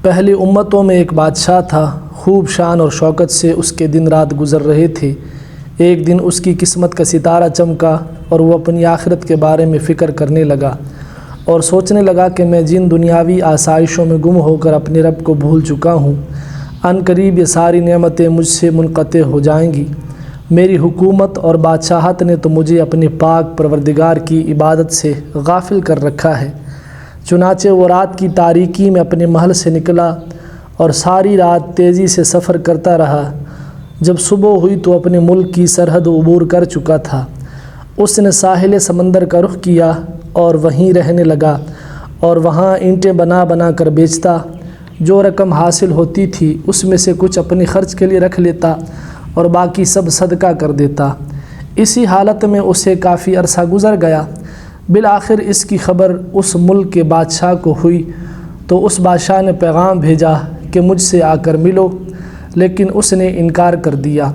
پہلی امتوں میں ایک بادشاہ تھا، خوب شان اور شوکت سے اس کے دن رات گزر رہے تھے۔ ایک دن اس کی قسمت کا ستارہ چمکا اور وہ اپنی آخرت کے بارے میں فکر کرنے لگا اور سوچنے لگا کہ میں جن دنیاوی آسائشوں میں گم ہو کر اپنے رب کو بھول چکا ہوں، عن قریب یہ ساری نعمتیں مجھ سے منقطع ہو جائیں گی۔ میری حکومت اور بادشاہت نے تو مجھے اپنے پاک پروردگار کی عبادت سے غافل کر رکھا ہے۔ چنانچہ وہ رات کی تاریکی میں اپنے محل سے نکلا اور ساری رات تیزی سے سفر کرتا رہا۔ جب صبح ہوئی تو اپنے ملک کی سرحد عبور کر چکا تھا۔ اس نے ساحل سمندر کا رخ کیا اور وہیں رہنے لگا اور وہاں اینٹیں بنا بنا کر بیچتا۔ جو رقم حاصل ہوتی تھی اس میں سے کچھ اپنے خرچ کے لیے رکھ لیتا اور باقی سب صدقہ کر دیتا۔ اسی حالت میں اسے کافی عرصہ گزر گیا۔ بالآخر اس کی خبر اس ملک کے بادشاہ کو ہوئی تو اس بادشاہ نے پیغام بھیجا کہ مجھ سے آ کر ملو، لیکن اس نے انکار کر دیا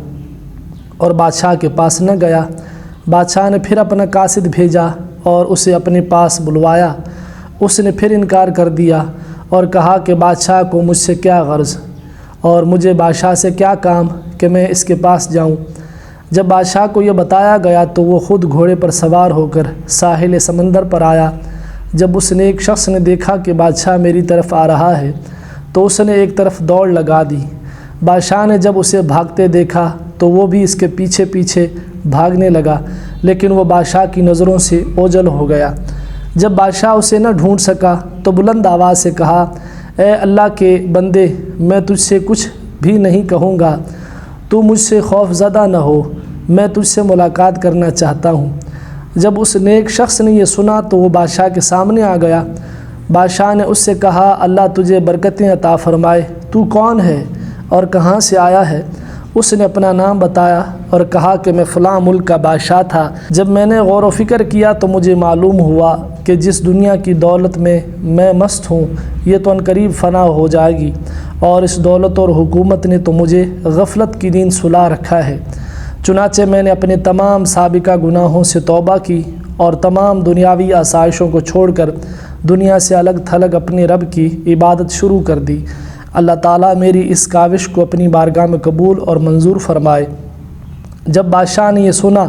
اور بادشاہ کے پاس نہ گیا۔ بادشاہ نے پھر اپنا قاصد بھیجا اور اسے اپنے پاس بلوایا۔ اس نے پھر انکار کر دیا اور کہا کہ بادشاہ کو مجھ سے کیا غرض اور مجھے بادشاہ سے کیا کام کہ میں اس کے پاس جاؤں۔ جب بادشاہ کو یہ بتایا گیا تو وہ خود گھوڑے پر سوار ہو کر ساحل سمندر پر آیا۔ جب اس نے ایک شخص نے دیکھا کہ بادشاہ میری طرف آ رہا ہے تو اس نے ایک طرف دوڑ لگا دی۔ بادشاہ نے جب اسے بھاگتے دیکھا تو وہ بھی اس کے پیچھے پیچھے بھاگنے لگا، لیکن وہ بادشاہ کی نظروں سے اوجھل ہو گیا۔ جب بادشاہ اسے نہ ڈھونڈ سکا تو بلند آواز سے کہا، اے اللہ کے بندے، میں تجھ سے کچھ بھی نہیں کہوں گا، تو مجھ سے خوف زدہ نہ ہو، میں تجھ سے ملاقات کرنا چاہتا ہوں۔ جب اس نیک شخص نے یہ سنا تو وہ بادشاہ کے سامنے آ گیا۔ بادشاہ نے اس سے کہا، اللہ تجھے برکتیں عطا فرمائے، تو کون ہے اور کہاں سے آیا ہے؟ اس نے اپنا نام بتایا اور کہا کہ میں فلاں ملک کا بادشاہ تھا۔ جب میں نے غور و فکر کیا تو مجھے معلوم ہوا کہ جس دنیا کی دولت میں مست ہوں یہ تو عنقریب فنا ہو جائے گی، اور اس دولت اور حکومت نے تو مجھے غفلت کی نیند سلا رکھا ہے۔ چنانچہ میں نے اپنے تمام سابقہ گناہوں سے توبہ کی اور تمام دنیاوی آسائشوں کو چھوڑ کر دنیا سے الگ تھلگ اپنے رب کی عبادت شروع کر دی۔ اللہ تعالیٰ میری اس کاوش کو اپنی بارگاہ میں قبول اور منظور فرمائے۔ جب بادشاہ نے یہ سنا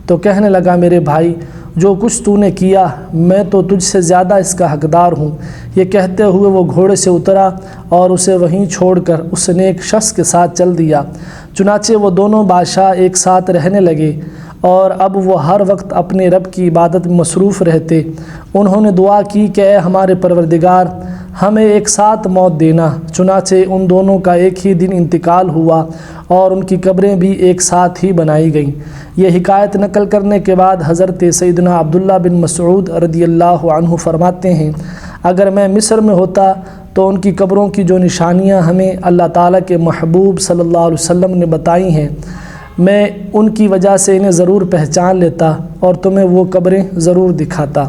تو کہنے لگا، میرے بھائی، جو کچھ تو نے کیا میں تو تجھ سے زیادہ اس کا حقدار ہوں۔ یہ کہتے ہوئے وہ گھوڑے سے اترا اور اسے وہیں چھوڑ کر اس نے ایک شخص کے ساتھ چل دیا۔ چنانچہ وہ دونوں بادشاہ ایک ساتھ رہنے لگے اور اب وہ ہر وقت اپنے رب کی عبادت میں مصروف رہتے۔ انہوں نے دعا کی کہ اے ہمارے پروردگار، ہمیں ایک ساتھ موت دینا۔ چنانچہ ان دونوں کا ایک ہی دن انتقال ہوا اور ان کی قبریں بھی ایک ساتھ ہی بنائی گئیں۔ یہ حکایت نقل کرنے کے بعد حضرت سیدنا عبداللہ بن مسعود رضی اللہ عنہ فرماتے ہیں، اگر میں مصر میں ہوتا تو ان کی قبروں کی جو نشانیاں ہمیں اللہ تعالیٰ کے محبوب صلی اللہ علیہ وسلم نے بتائی ہیں، میں ان کی وجہ سے انہیں ضرور پہچان لیتا اور تمہیں وہ قبریں ضرور دکھاتا۔